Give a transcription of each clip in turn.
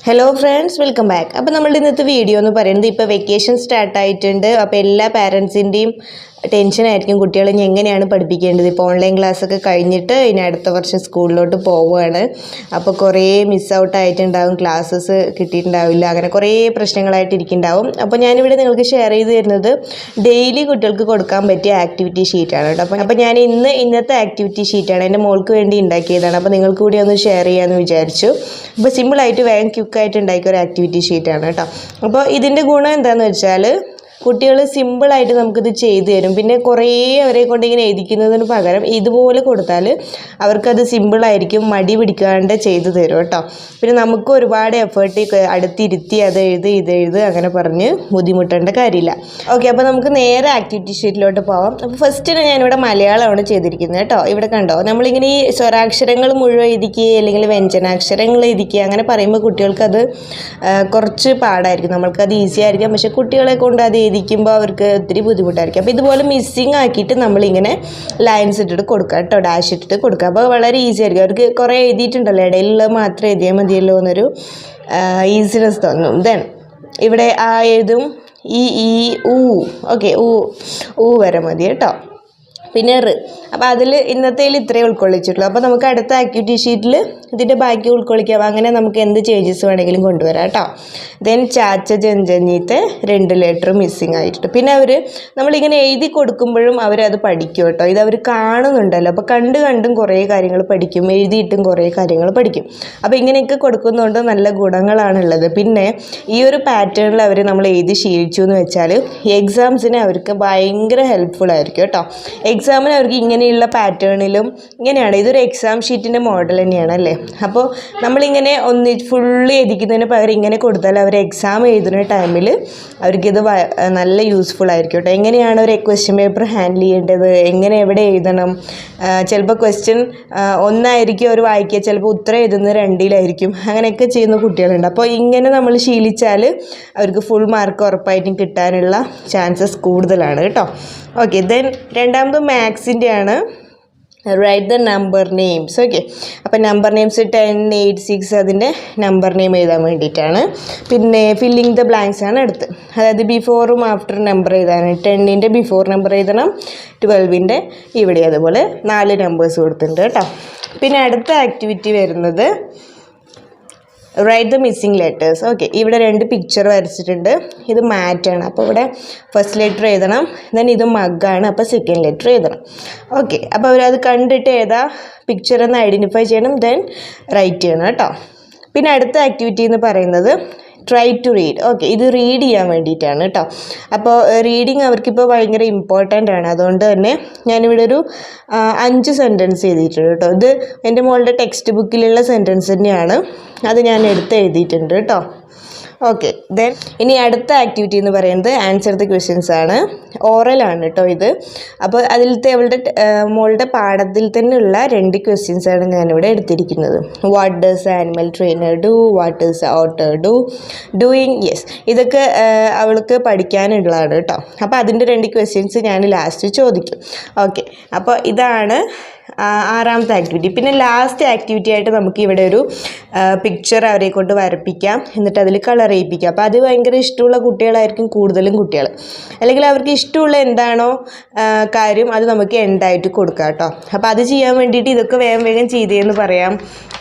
Hello friends, welcome back. അപ്പോൾ നമ്മളുടെ ഇന്നത്തെ വീഡിയോ എന്ന് പറയുന്നത് ഇപ്പോൾ വെക്കേഷൻ സ്റ്റാർട്ട് ആയിട്ടുണ്ട്. അപ്പോൾ എല്ലാ പാരൻസിൻ്റെയും ടെൻഷൻ ആയിരിക്കും കുട്ടികളെ എങ്ങനെയാണ് പഠിപ്പിക്കേണ്ടത്. ഇപ്പോൾ ഓൺലൈൻ ക്ലാസ് ഒക്കെ കഴിഞ്ഞിട്ട് ഇനി അടുത്ത വർഷം സ്കൂളിലോട്ട് പോവുകയാണ്. അപ്പോൾ കുറേ മിസ് ഔട്ട് ആയിട്ടുണ്ടാവും, ക്ലാസ്സസ് കിട്ടിയിട്ടുണ്ടാവില്ല, അങ്ങനെ കുറേ പ്രശ്നങ്ങളായിട്ട് ഇരിക്കുന്നുണ്ടാവും. അപ്പോൾ ഞാനിവിടെ നിങ്ങൾക്ക് ഷെയർ ചെയ്ത് തരുന്നത് ഡെയിലി കുട്ടികൾക്ക് കൊടുക്കാൻ പറ്റിയ ആക്ടിവിറ്റി ഷീറ്റാണ് കേട്ടോ. അപ്പോൾ ഞാൻ ഇന്നത്തെ ആക്ടിവിറ്റി ഷീറ്റാണ് എൻ്റെ മോൾക്ക് വേണ്ടി ഉണ്ടാക്കിയതാണ്. അപ്പോൾ നിങ്ങൾക്ക് കൂടി ഒന്ന് ഷെയർ ചെയ്യാമെന്ന് വിചാരിച്ചു. അപ്പോൾ സിമ്പിളായിട്ട് വേഗം ക്വിക്കായിട്ട് ഉണ്ടാക്കിയ ഒരു ആക്ടിവിറ്റി ഷീറ്റാണ് കേട്ടോ. അപ്പോൾ ഇതിൻ്റെ ഗുണം എന്താണെന്ന് വെച്ചാൽ കുട്ടികൾ സിമ്പിളായിട്ട് നമുക്കിത് ചെയ്തു തരും. പിന്നെ കുറേ അവരെ കൊണ്ട് ഇങ്ങനെ എഴുതിക്കുന്നതിന് പകരം ഇതുപോലെ കൊടുത്താൽ അവർക്കത് സിമ്പിളായിരിക്കും, മടി പിടിക്കാണ്ട് ചെയ്തു തരും കേട്ടോ. പിന്നെ നമുക്ക് ഒരുപാട് എഫേർട്ട് അടുത്തിരുത്തി അത് ഇതെഴുത് അങ്ങനെ പറഞ്ഞ് ബുദ്ധിമുട്ടേണ്ട കാര്യമില്ല. ഓക്കെ, അപ്പോൾ നമുക്ക് നേരെ ആക്ടിവിറ്റി ഷീറ്റിലോട്ട് പോവാം. അപ്പോൾ ഫസ്റ്റിന് ഞാനിവിടെ മലയാളമാണ് ചെയ്തിരിക്കുന്നത് കേട്ടോ. ഇവിടെ കണ്ടോ, നമ്മളിങ്ങനെ ഈ സ്വരാക്ഷരങ്ങൾ മുഴുവൻ എഴുതിക്കുക അല്ലെങ്കിൽ വ്യഞ്ജനാക്ഷരങ്ങൾ എഴുതിക്കുക അങ്ങനെ പറയുമ്പോൾ കുട്ടികൾക്കത് കുറച്ച് പാടായിരിക്കും. നമ്മൾക്കത് ഈസി ആയിരിക്കാം, പക്ഷേ കുട്ടികളെ കൊണ്ട് അത് എഴുതിക്കുമ്പോൾ അവർക്ക് ഒത്തിരി ബുദ്ധിമുട്ടായിരിക്കും. അപ്പോൾ ഇതുപോലെ മിസ്സിങ് ആക്കിയിട്ട് നമ്മളിങ്ങനെ ലൈൻസ് ഇട്ടിട്ട് കൊടുക്കുക കേട്ടോ, ഡാഷ് ഇട്ടിട്ട് കൊടുക്കുക. അപ്പോൾ വളരെ ഈസി ആയിരിക്കും. അവർക്ക് കുറേ എഴുതിയിട്ടുണ്ടല്ലോ, ഇടയിലുള്ളത് മാത്രം എഴുതിയാൽ മതിയല്ലോ എന്നൊരു ഈസിനെസ് തോന്നും. ദെൻ ഇവിടെ ആ എഴുതും ഈ ഊ, ഓക്കെ, ഊ വരെ മതി കേട്ടോ. പിന്നെ അപ്പോൾ അതിൽ ഇന്നത്തേൽ ഇത്രയും ഉൾക്കൊള്ളിച്ചിട്ടുള്ളൂ. അപ്പോൾ നമുക്ക് അടുത്ത ആക്ടിവിറ്റി ഷീറ്റിൽ ഇതിൻ്റെ ബാക്കി ഉൾക്കൊള്ളിക്കാം. അങ്ങനെ നമുക്ക് എന്ത് ചേഞ്ചസ് വേണമെങ്കിലും കൊണ്ടുവരാം കേട്ടോ. ദെൻ ചാച്ച ജഞ്ചഞ്ഞീത്തെ 2 ലെറ്റർ മിസ്സിങ് ആയിട്ടുണ്ട്. പിന്നെ നമ്മളിങ്ങനെ എഴുതി കൊടുക്കുമ്പോഴും അവരത് പഠിക്കും കേട്ടോ. ഇത് അവർ കാണുന്നുണ്ടല്ലോ, അപ്പോൾ കണ്ടും കുറേ കാര്യങ്ങൾ പഠിക്കും, എഴുതിയിട്ടും കുറേ കാര്യങ്ങൾ പഠിക്കും. അപ്പോൾ ഇങ്ങനെയൊക്കെ കൊടുക്കുന്നതുകൊണ്ട് നല്ല ഗുണങ്ങളാണുള്ളത്. പിന്നെ ഈ ഒരു പാറ്റേണിൽ നമ്മൾ എഴുതി ശീലിച്ചു എന്ന് വെച്ചാൽ എക്സാംസിന് അവർക്ക് ഭയങ്കര ഹെൽപ്ഫുൾ ആയിരിക്കും കേട്ടോ. എക്സാമിന് അവർക്ക് ഇങ്ങനെയുള്ള പാറ്റേണിലും ഇങ്ങനെയാണ്, ഇതൊരു എക്സാം ഷീറ്റിൻ്റെ മോഡൽ തന്നെയാണ് അല്ലേ. അപ്പോൾ നമ്മളിങ്ങനെ ഫുള്ളി എഴുതിക്കുന്നതിന് പകരം ഇങ്ങനെ കൊടുത്താൽ അവർ എക്സാം എഴുതുന്ന ടൈമിൽ അവർക്കിത് നല്ല യൂസ്ഫുൾ ആയിരിക്കും കേട്ടോ. എങ്ങനെയാണ് ഒരു ക്വസ്റ്റ്യൻ പേപ്പർ ഹാൻഡിൽ ചെയ്യേണ്ടത്, എവിടെ എഴുതണം, ചിലപ്പോൾ ക്വസ്റ്റ്യൻ ഒന്നായിരിക്കും അവർ വായിക്കുക, ചിലപ്പോൾ ഉത്തരം എഴുതുന്നത് 2-ലായിരിക്കും, അങ്ങനെയൊക്കെ ചെയ്യുന്ന കുട്ടികളുണ്ട്. അപ്പോൾ ഇങ്ങനെ നമ്മൾ ശീലിച്ചാൽ അവർക്ക് ഫുൾ മാർക്ക് ഉറപ്പായിട്ടും കിട്ടാനുള്ള ചാൻസസ് കൂടുതലാണ് കേട്ടോ. ഓക്കെ, ദെൻ രണ്ടാമത് മാത്സിൻ്റെ ആണ്. Write the number names. Okay, അപ്പോൾ നമ്പർ നെയിംസ് 10, 8, 6 അതിൻ്റെ നമ്പർ നെയിം എഴുതാൻ വേണ്ടിയിട്ടാണ്. പിന്നെ ഫില്ലിങ് ദ ബ്ലാങ്ക്സ് ആണ് അടുത്ത്, അതായത് ബിഫോറും ആഫ്റ്റർ നമ്പർ എഴുതാനാണ്. 10ൻ്റെ ബിഫോർ നമ്പർ എഴുതണം, 12ൻ്റെ ഇവിടെ അതുപോലെ 4 നമ്പേഴ്സ് കൊടുത്തിട്ടുണ്ട് കേട്ടോ. പിന്നെ അടുത്ത ആക്ടിവിറ്റി വരുന്നത് write the missing letters. Okay, ഇവിടെ 2 പിക്ചർ വരച്ചിട്ടുണ്ട്. ഇത് മാറ്റാണ്, അപ്പോൾ ഇവിടെ ഫസ്റ്റ് ലെറ്റർ എഴുതണം. ദെൻ ഇത് മഗ്ഗാണ്, അപ്പോൾ സെക്കൻഡ് ലെറ്റർ എഴുതണം. ഓക്കെ, അപ്പോൾ അവരത് കണ്ടിട്ട് ഏതാ പിക്ചർ എന്ന് ഐഡൻറ്റിഫൈ ചെയ്യണം, ദെൻ റൈറ്റ് ചെയ്യണം കേട്ടോ. പിന്നെ അടുത്ത ആക്ടിവിറ്റി എന്ന് പറയുന്നത് ട്രൈ ടു റീഡ്. ഓക്കെ, ഇത് റീഡ് ചെയ്യാൻ വേണ്ടിയിട്ടാണ് കേട്ടോ. അപ്പോൾ റീഡിങ് അവർക്കിപ്പോൾ ഭയങ്കര ഇമ്പോർട്ടൻ്റ് ആണ്. അതുകൊണ്ട് തന്നെ ഞാനിവിടെ ഒരു 5 സെൻറ്റൻസ് എഴുതിയിട്ടുണ്ട് കേട്ടോ. ഇത് എൻ്റെ മോളുടെ ടെക്സ്റ്റ് ബുക്കിലുള്ള സെൻറ്റൻസ് തന്നെയാണ്, അത് ഞാൻ എഴുതിയിട്ടുണ്ട് കേട്ടോ. ഓക്കെ, ദെൻ ഇനി അടുത്ത ആക്ടിവിറ്റി എന്ന് പറയുന്നത് ആൻസർ ദ ക്വസ്റ്റ്യൻസ് ആണ്. ഓറലാണ് കേട്ടോ ഇത്. അപ്പോൾ അതിലത്തെ മോളുടെ പാഠത്തിൽ തന്നെയുള്ള 2 ക്വസ്റ്റ്യൻസ് ആണ് ഞാനിവിടെ എടുത്തിരിക്കുന്നത്. What does animal trainer do, what does otter do, doing, yes, ഇതൊക്കെ അവൾക്ക് പഠിക്കാനുള്ളതാണ് കേട്ടോ. അപ്പോൾ അതിൻ്റെ 2 ക്വസ്റ്റ്യൻസ് ഞാൻ ലാസ്റ്റ് ചോദിക്കും. ഓക്കെ, അപ്പോൾ ഇതാണ് 6ാമത്തെ ആക്ടിവിറ്റി. പിന്നെ ലാസ്റ്റ് ആക്ടിവിറ്റി ആയിട്ട് നമുക്ക് ഇവിടെ ഒരു പിക്ചർ അവരെ കൊണ്ട് വരപ്പിക്കാം, എന്നിട്ട് അതിൽ കളർ ചെയ്യിപ്പിക്കാം. അപ്പോൾ അത് ഭയങ്കര ഇഷ്ടമുള്ള കുട്ടികളായിരിക്കും കൂടുതലും കുട്ടികൾ, അല്ലെങ്കിൽ അവർക്ക് ഇഷ്ടമുള്ള എന്താണോ കാര്യം അത് നമുക്ക് എൻഡായിട്ട് കൊടുക്കാം കേട്ടോ. അപ്പോൾ അത് ചെയ്യാൻ വേണ്ടിയിട്ട് ഇതൊക്കെ വേഗം ചെയ്തേന്ന് പറയാം,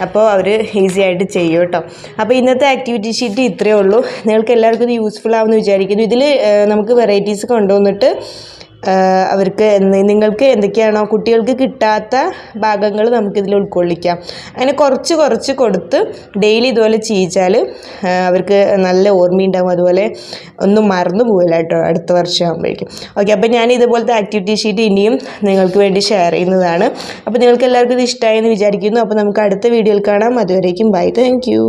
അപ്പോൾ അവർ ഈസി ആയിട്ട് ചെയ്യും കേട്ടോ. അപ്പോൾ ഇന്നത്തെ ആക്ടിവിറ്റി ഷീറ്റ് ഇത്രയേ ഉള്ളൂ. നിങ്ങൾക്ക് എല്ലാവർക്കും ഇത് യൂസ്ഫുൾ ആവുമെന്ന് വിചാരിക്കുന്നു. ഇതിൽ നമുക്ക് വെറൈറ്റീസ് കൊണ്ടുവന്നിട്ട് നിങ്ങൾക്ക് എന്തൊക്കെയാണോ കുട്ടികൾക്ക് കിട്ടാത്ത ഭാഗങ്ങൾ നമുക്കിതിൽ ഉൾക്കൊള്ളിക്കാം. അങ്ങനെ കുറച്ച് കൊടുത്ത് ഡെയിലി ഇതുപോലെ ചെയ്യിച്ചാൽ അവർക്ക് നല്ല ഓർമ്മയുണ്ടാകും. അതുപോലെ ഒന്നും മറന്നു പോകില്ല കേട്ടോ അടുത്ത വർഷം ആകുമ്പോഴേക്കും. ഓക്കെ, അപ്പോൾ ഞാൻ ഇതുപോലത്തെ ആക്ടിവിറ്റി ഷീറ്റ് ഇനിയും നിങ്ങൾക്ക് വേണ്ടി ഷെയർ ചെയ്യുന്നതാണ്. അപ്പോൾ നിങ്ങൾക്ക് എല്ലാവർക്കും ഇത് ഇഷ്ടമായെന്ന് വിചാരിക്കുന്നു. അപ്പോൾ നമുക്ക് അടുത്ത വീഡിയോയിൽ കാണാം. അതുവരേക്കും ബൈ, താങ്ക് യു.